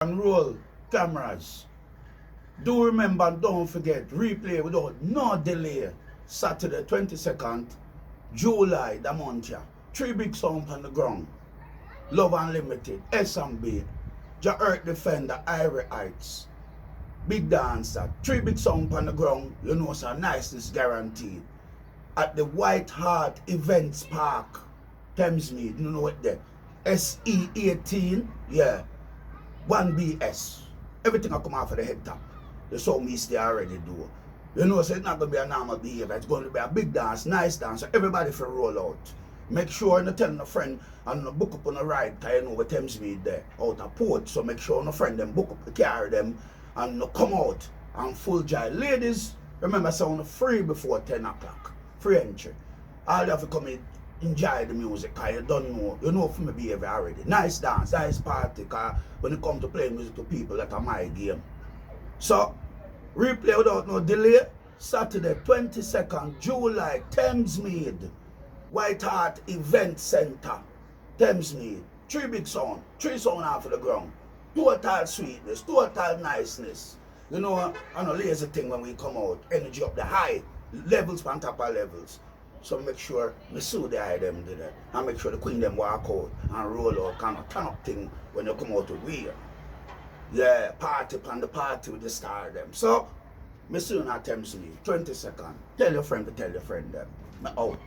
And roll cameras. Do remember and don't forget, replay without no delay. Saturday 22nd, July, the month here. 3 big songs on the ground. Love Unlimited, S&B, Ja Earth Defender, Irie Ites. Big dancer, 3 big songs on the ground. You know, so niceness guaranteed. At the Hart Events Park, Thamesmead, you know what there? SE18, yeah. 1BS. Everything I come off of the head top. The song me stay already do. You know, so it's not going to be a normal behavior. It's going to be a big dance, nice dance. So everybody for roll out. Make sure you tell a friend and book up on the ride, because you know what Thamesmead there, out of port. So make sure a friend them book up the car them and come out and full joy. Ladies, remember sound free before 10 o'clock. Free entry. All you have to come in, enjoy the music, because you don't know. You know from my behavior already. Nice dance, nice party, because when it comes to playing music to people, that's my game. So, replay without no delay. Saturday 22nd July, Thamesmead, Hart Event Center, Thamesmead. 3 big sound, 3 sound off of the ground. Total sweetness, total niceness. You know, I know lazy thing when we come out. Energy up the high, levels on top of levels. So make sure me sue the eye them do that. And make sure the queen them walk out and roll out, kind of turn up thing when you come out with real. Yeah, party upon the party with the star them. So, me soon at Thamesmead, 22nd. Tell your friend to tell your friend them. Me out.